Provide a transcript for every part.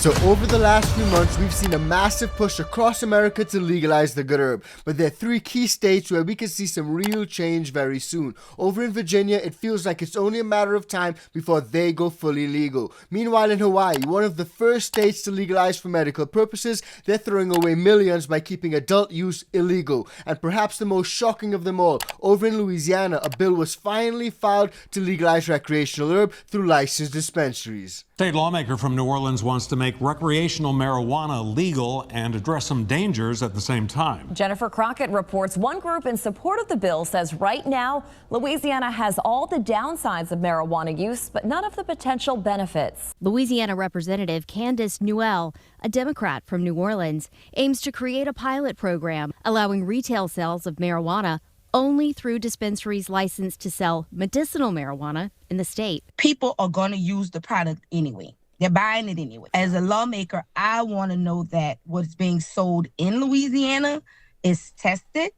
So over the last few months, we've seen a massive push across America to legalize the good herb. But there are three key states where we can see some real change very soon. Over in Virginia, it feels like it's only a matter of time before they go fully legal. Meanwhile, in Hawaii, one of the first states to legalize for medical purposes, they're throwing away millions by keeping adult use illegal. And perhaps the most shocking of them all, over in Louisiana, a bill was finally filed to legalize recreational herb through licensed dispensaries. State lawmaker from New Orleans wants to make recreational marijuana legal and address some dangers at the same time. Jennifer Crockett reports one group in support of the bill says right now, Louisiana has all the downsides of marijuana use, but none of the potential benefits. Louisiana Representative Candace Newell, a Democrat from New Orleans, aims to create a pilot program allowing retail sales of marijuana only through dispensaries licensed to sell medicinal marijuana in the state. People are going to use the product anyway. They're buying it anyway. As a lawmaker, I want to know that what's being sold in Louisiana is tested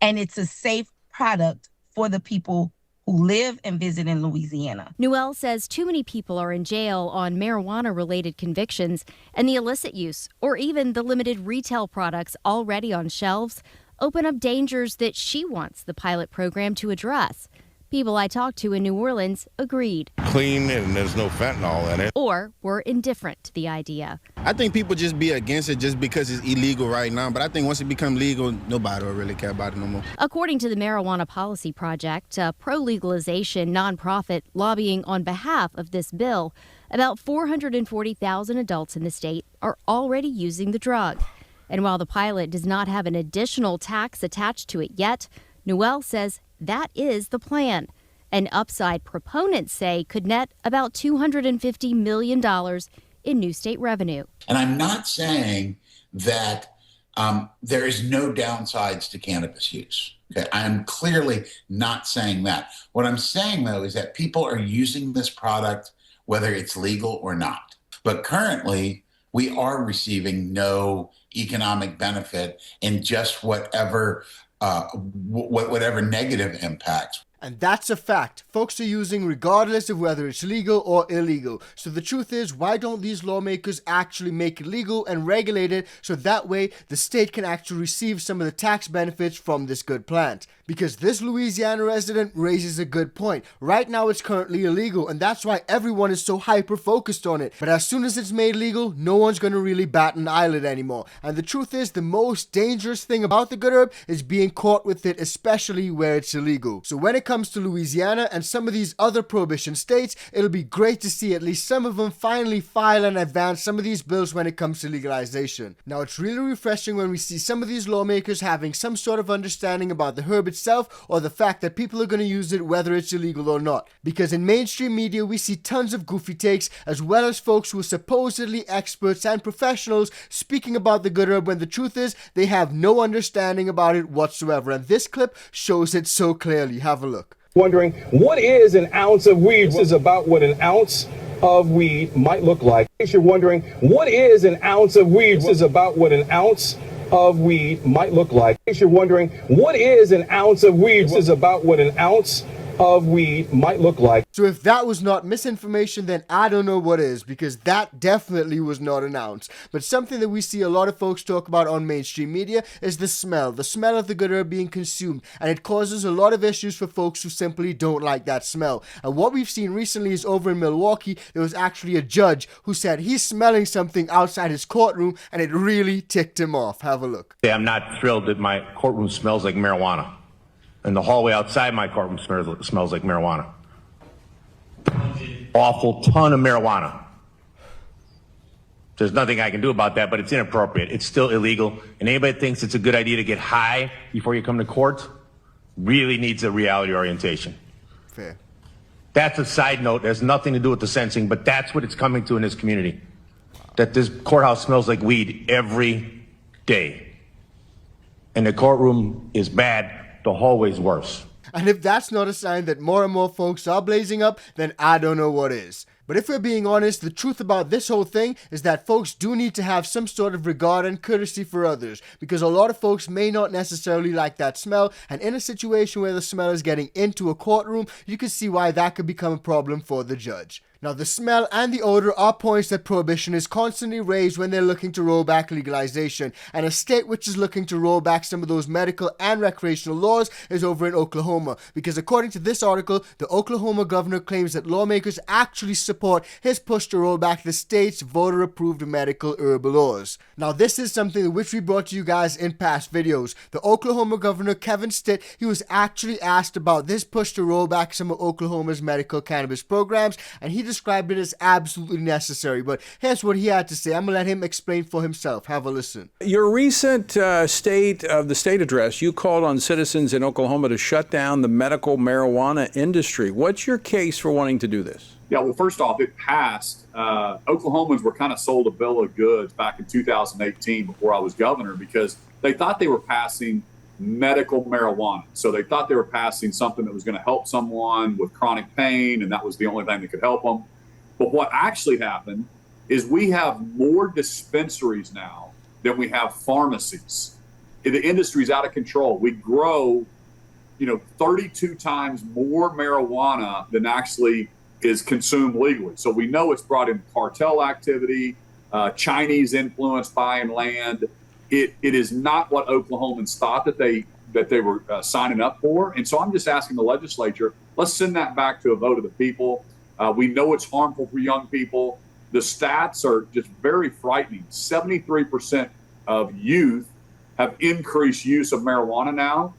and it's a safe product for the people who live and visit in Louisiana. Newell says too many people are in jail on marijuana-related convictions, and the illicit use, or even the limited retail products already on shelves, open up dangers that she wants the pilot program to address. People I talked to in New Orleans agreed. Clean and there's no fentanyl in it. Or were indifferent to the idea. I think people just be against it just because it's illegal right now. But I think once it becomes legal, nobody will really care about it no more. According to the Marijuana Policy Project, a pro-legalization nonprofit lobbying on behalf of this bill, about 440,000 adults in the state are already using the drug. And while the pilot does not have an additional tax attached to it yet, Newell says that is the plan. An upside proponents say could net about $250 million in new state revenue. And I'm not saying that there is no downsides to cannabis use. Okay? I'm clearly not saying that. What I'm saying, though, is that people are using this product whether it's legal or not. But currently, we are receiving no economic benefit in just whatever negative impacts. And that's a fact. Folks are using regardless of whether it's legal or illegal. So the truth is, why don't these lawmakers actually make it legal and regulate it so that way the state can actually receive some of the tax benefits from this good plant? Because this Louisiana resident raises a good point. Right now it's currently illegal, and that's why everyone is so hyper-focused on it. But as soon as it's made legal, no one's going to really bat an eyelid anymore. And the truth is, the most dangerous thing about the good herb is being caught with it, especially where it's illegal. So when it comes to Louisiana and some of these other prohibition states, it'll be great to see at least some of them finally file and advance some of these bills when it comes to legalization. Now, it's really refreshing when we see some of these lawmakers having some sort of understanding about the herb itself or the fact that people are going to use it whether it's illegal or not. Because in mainstream media, we see tons of goofy takes as well as folks who are supposedly experts and professionals speaking about the good herb when the truth is they have no understanding about it whatsoever. And this clip shows it so clearly. Have a look. Wondering what is an ounce of weed? This is about what an ounce of weed might look like. In case you're wondering what is an ounce of weed? This is about what an ounce of weed might look like. In case you're wondering what is an ounce of weed? This is about what an ounce of weed might look like. So if that was not misinformation, then I don't know what is, because that definitely was not an ounce. But something that we see a lot of folks talk about on mainstream media is the smell of the good herb being consumed, and it causes a lot of issues for folks who simply don't like that smell. And what we've seen recently is over in Milwaukee, there was actually a judge who said he's smelling something outside his courtroom, and it really ticked him off. Have a look. I'm not thrilled that my courtroom smells like marijuana. And the hallway outside my courtroom smells like marijuana. Awful ton of marijuana. There's nothing I can do about that, but it's inappropriate. It's still illegal. And anybody that thinks it's a good idea to get high before you come to court really needs a reality orientation. Fair. That's a side note. It has nothing to do with the sentencing, but that's what it's coming to in this community. That this courthouse smells like weed every day. And the courtroom is bad. The hallway's worse. And if that's not a sign that more and more folks are blazing up, then I don't know what is. But if we're being honest, the truth about this whole thing is that folks do need to have some sort of regard and courtesy for others, because a lot of folks may not necessarily like that smell, and in a situation where the smell is getting into a courtroom, you can see why that could become a problem for the judge. Now, the smell and the odor are points that prohibition is constantly raised when they're looking to roll back legalization, and a state which is looking to roll back some of those medical and recreational laws is over in Oklahoma, because according to this article, the Oklahoma governor claims that lawmakers actually support his push to roll back the state's voter-approved medical herb laws. Now, this is something which we brought to you guys in past videos. The Oklahoma governor, Kevin Stitt, he was actually asked about this push to roll back some of Oklahoma's medical cannabis programs, and he described it as absolutely necessary. But here's what he had to say. I'm gonna let him explain for himself. Have a listen. Your recent state address, you called on citizens in Oklahoma to shut down the medical marijuana industry. What's your case for wanting to do this? Yeah, well, first off, it passed. Oklahomans were kind of sold a bill of goods back in 2018 before I was governor, because they thought they were passing medical marijuana. So they thought they were passing something that was going to help someone with chronic pain, and that was the only thing that could help them. But what actually happened is we have more dispensaries now than we have pharmacies. The industry's out of control. We grow, 32 times more marijuana than actually is consumed legally. So we know it's brought in cartel activity, Chinese influence buying land. It is not what Oklahomans thought that they were signing up for. And so I'm just asking the legislature, let's send that back to a vote of the people. We know it's harmful for young people. The stats are just very frightening. 73% of youth have increased use of marijuana now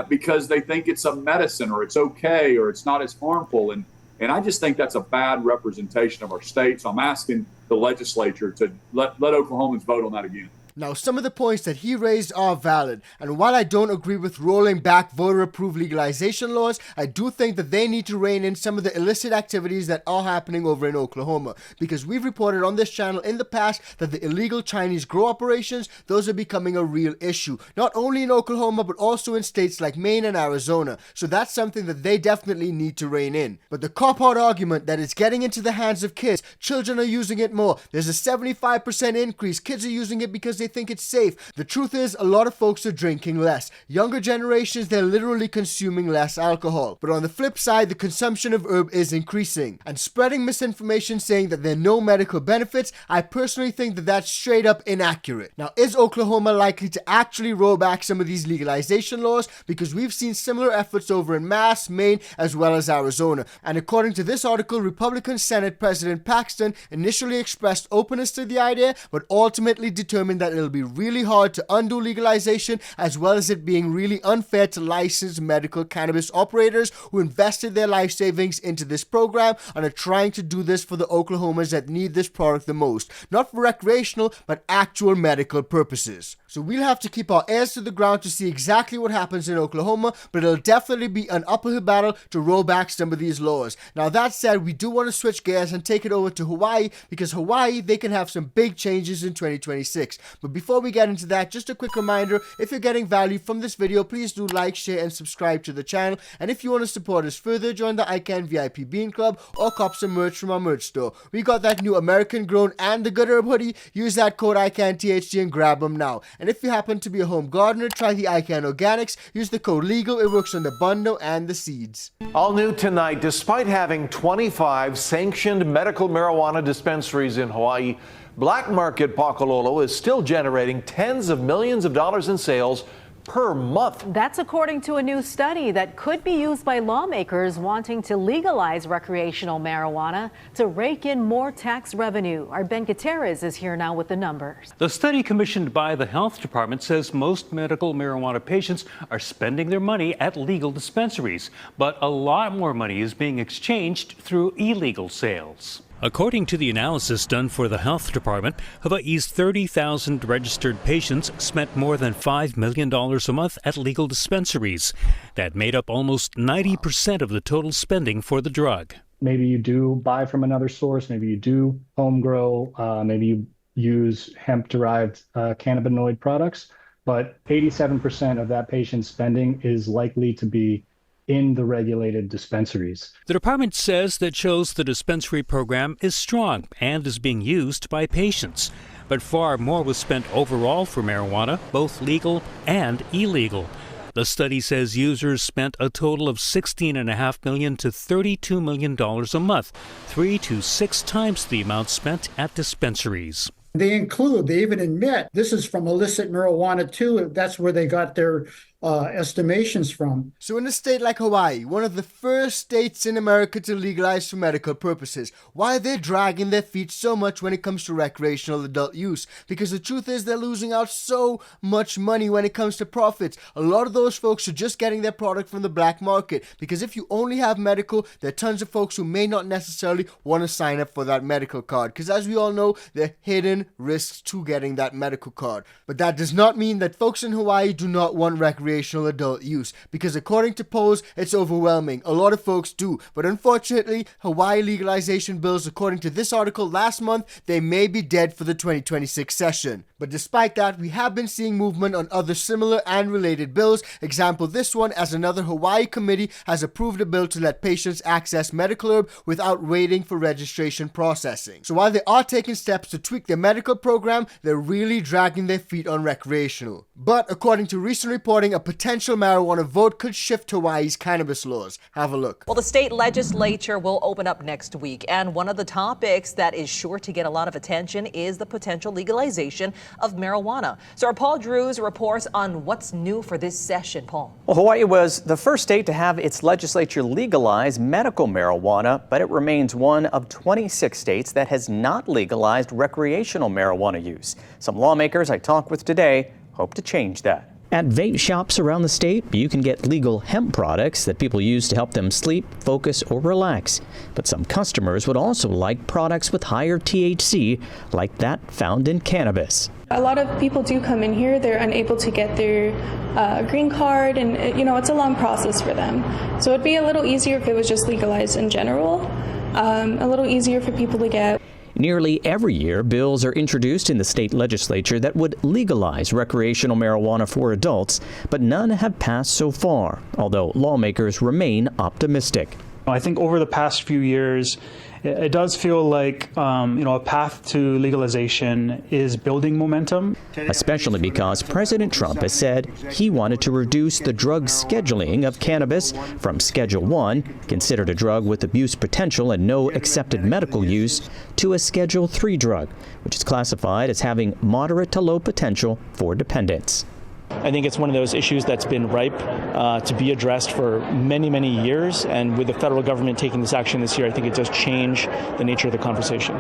because they think it's a medicine, or it's okay, or it's not as harmful. And I just think that's a bad representation of our state. So I'm asking the legislature to let Oklahomans vote on that again. Now, some of the points that he raised are valid, and while I don't agree with rolling back voter-approved legalization laws, I do think that they need to rein in some of the illicit activities that are happening over in Oklahoma, because we've reported on this channel in the past that the illegal Chinese grow operations, those are becoming a real issue, not only in Oklahoma, but also in states like Maine and Arizona, so that's something that they definitely need to rein in. But the cop-out argument that it's getting into the hands of kids, children are using it more, there's a 75% increase, kids are using it because they think it's safe. The truth is, a lot of folks are drinking less. Younger generations, they're literally consuming less alcohol. But on the flip side, the consumption of herb is increasing. And spreading misinformation saying that there are no medical benefits, I personally think that that's straight up inaccurate. Now, is Oklahoma likely to actually roll back some of these legalization laws? Because we've seen similar efforts over in Mass, Maine, as well as Arizona. And according to this article, Republican Senate President Paxton initially expressed openness to the idea, but ultimately determined that it'll be really hard to undo legalization, as well as it being really unfair to licensed medical cannabis operators who invested their life savings into this program and are trying to do this for the Oklahomans that need this product the most. Not for recreational, but actual medical purposes. So we'll have to keep our ears to the ground to see exactly what happens in Oklahoma, but it'll definitely be an uphill battle to roll back some of these laws. Now, that said, we do want to switch gears and take it over to Hawaii, because Hawaii, they can have some big changes in 2026. But before we get into that, just a quick reminder, if you're getting value from this video, please do like, share, and subscribe to the channel. And if you want to support us further, join the ICANN VIP Bean Club or cop some merch from our merch store. We got that new American Grown and the Good Herb hoodie. Use that code ICANNTHG and grab them now. And if you happen to be a home gardener, try the ICANN Organics. Use the code LEGAL. It works on the bundle and the seeds. All new tonight, despite having 25 sanctioned medical marijuana dispensaries in Hawaii, black market Pakalolo is still generating tens of millions of dollars in sales per month. That's according to a new study that could be used by lawmakers wanting to legalize recreational marijuana to rake in more tax revenue. Our Ben Gutierrez is here now with the numbers. The study commissioned by the health department says most medical marijuana patients are spending their money at legal dispensaries, but a lot more money is being exchanged through illegal sales. According to the analysis done for the health department, Hawaii's 30,000 registered patients spent more than $5 million a month at legal dispensaries. That made up almost 90% of the total spending for the drug. Maybe you do buy from another source, maybe you do home grow, maybe you use hemp-derived cannabinoid products, but 87% of that patient's spending is likely to be in the regulated dispensaries. The department says that shows the dispensary program is strong and is being used by patients. But far more was spent overall for marijuana, both legal and illegal. The study says users spent a total of $16.5 million to $32 million a month, 3 to 6 times the amount spent at dispensaries. They even admit this is from illicit marijuana too. That's where they got their estimations from. So in a state like Hawaii, one of the first states in America to legalize for medical purposes, why are they dragging their feet so much when it comes to recreational adult use? Because the truth is they're losing out so much money when it comes to profits. A lot of those folks are just getting their product from the black market, because if you only have medical, there are tons of folks who may not necessarily want to sign up for that medical card, because as we all know, there are hidden risks to getting that medical card. But that does not mean that folks in Hawaii do not want recreational adult use, because according to polls, it's overwhelming. A lot of folks do, but unfortunately, Hawaii legalization bills, according to this article last month, they may be dead for the 2026 session. But despite that, we have been seeing movement on other similar and related bills. Example, this one, as another Hawaii committee has approved a bill to let patients access medical herb without waiting for registration processing. So while they are taking steps to tweak their medical program, they're really dragging their feet on recreational. But according to recent reporting, a potential marijuana vote could shift Hawaii's cannabis laws. Have a look. Well, the state legislature will open up next week, and one of the topics that is sure to get a lot of attention is the potential legalization of marijuana. So our Paul Drews reports on what's new for this session. Paul. Well, Hawaii was the first state to have its legislature legalize medical marijuana, but it remains one of 26 states that has not legalized recreational marijuana use. Some lawmakers I talked with today hope to change that. At vape shops around the state, you can get legal hemp products that people use to help them sleep, focus, or relax. But some customers would also like products with higher THC, like that found in cannabis. A lot of people do come in here, they're unable to get their green card, and it's a long process for them. So it'd be a little easier if it was just legalized in general, a little easier for people to get. Nearly every year, bills are introduced in the state legislature that would legalize recreational marijuana for adults, but none have passed so far, although lawmakers remain optimistic. I think over the past few years, it does feel like a path to legalization is building momentum. Especially because President Trump has said he wanted to reduce the drug scheduling of cannabis from Schedule 1, considered a drug with abuse potential and no accepted medical use, to a Schedule 3 drug, which is classified as having moderate to low potential for dependence. I think it's one of those issues that's been ripe to be addressed for many, many years. And with the federal government taking this action this year, I think it does change the nature of the conversation.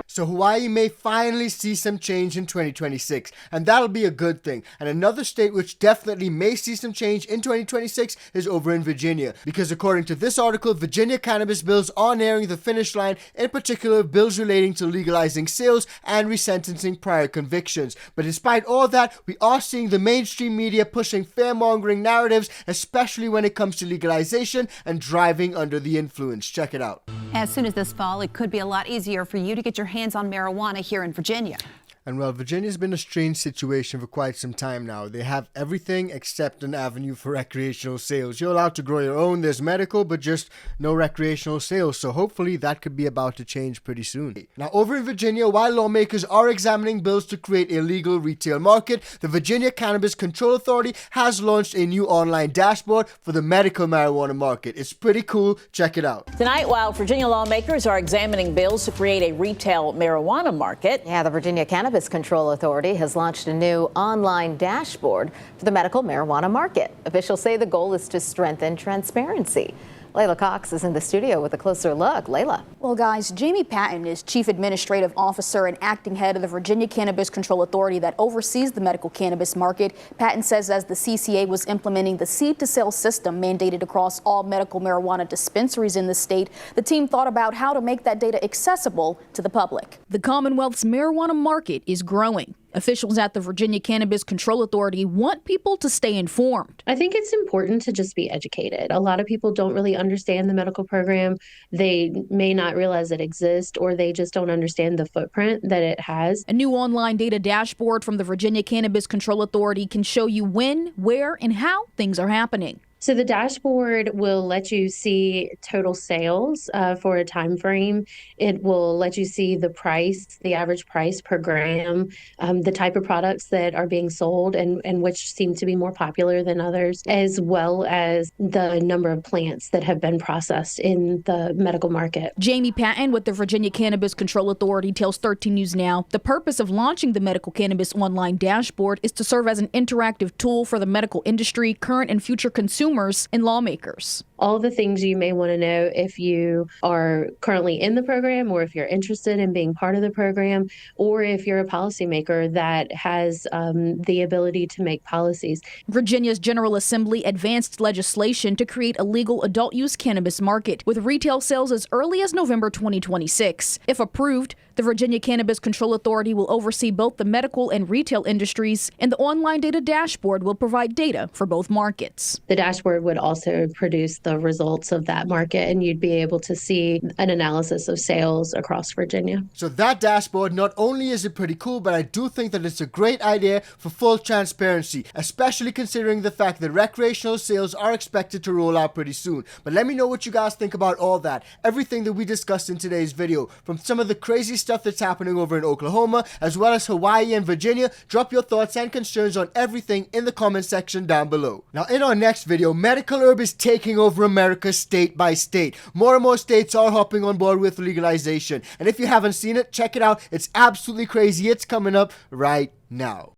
So Hawaii may finally see some change in 2026, and that'll be a good thing. And another state which definitely may see some change in 2026 is over in Virginia, because according to this article, Virginia cannabis bills are nearing the finish line, in particular bills relating to legalizing sales and resentencing prior convictions. But despite all that, we are seeing the mainstream media pushing fear-mongering narratives, especially when it comes to legalization and driving under the influence. Check it out. As soon as this fall, it could be a lot easier for you to get your hands on marijuana here in Virginia. And well, Virginia's been a strange situation for quite some time now. They have everything except an avenue for recreational sales. You're allowed to grow your own, there's medical, but just no recreational sales. So hopefully that could be about to change pretty soon. Now, over in Virginia, while lawmakers are examining bills to create a legal retail market, the Virginia Cannabis Control Authority has launched a new online dashboard for the medical marijuana market. It's pretty cool. Check it out. Tonight, while Virginia lawmakers are examining bills to create a retail marijuana market. Yeah, the Virginia Cannabis Control Authority has launched a new online dashboard for the medical marijuana market. Officials say the goal is to strengthen transparency. Layla Cox is in the studio with a closer look. Layla. Well, guys, Jamie Patton is Chief Administrative Officer and acting head of the Virginia Cannabis Control Authority that oversees the medical cannabis market. Patton says as the CCA was implementing the seed-to-sale system mandated across all medical marijuana dispensaries in the state, the team thought about how to make that data accessible to the public. The Commonwealth's marijuana market is growing. Officials at the Virginia Cannabis Control Authority want people to stay informed. I think it's important to just be educated. A lot of people don't really understand the medical program. They may not realize it exists, or they just don't understand the footprint that it has. A new online data dashboard from the Virginia Cannabis Control Authority can show you when, where, and how things are happening. So the dashboard will let you see total sales for a time frame. It will let you see the price, the average price per gram, the type of products that are being sold and which seem to be more popular than others, as well as the number of plants that have been processed in the medical market. Jamie Patton with the Virginia Cannabis Control Authority tells 13 News Now the purpose of launching the medical cannabis online dashboard is to serve as an interactive tool for the medical industry, current and future consumers, and lawmakers. All the things you may want to know if you are currently in the program, or if you're interested in being part of the program, or if you're a policymaker that has the ability to make policies. Virginia's General Assembly advanced legislation to create a legal adult use cannabis market with retail sales as early as November 2026. If approved, the Virginia Cannabis Control Authority will oversee both the medical and retail industries, and the online data dashboard will provide data for both markets. The dashboard would also produce the results of that market, and you'd be able to see an analysis of sales across Virginia. So that dashboard, not only is it pretty cool, but I do think that it's a great idea for full transparency, especially considering the fact that recreational sales are expected to roll out pretty soon. But let me know what you guys think about all that, everything that we discussed in today's video, from some of the crazy stuff that's happening over in Oklahoma, as well as Hawaii and Virginia. Drop your thoughts and concerns on everything in the comment section down below. Now, in our next video, medical herb is taking over America state by state. More and more states are hopping on board with legalization. And if you haven't seen it, check it out. It's absolutely crazy. It's coming up right now.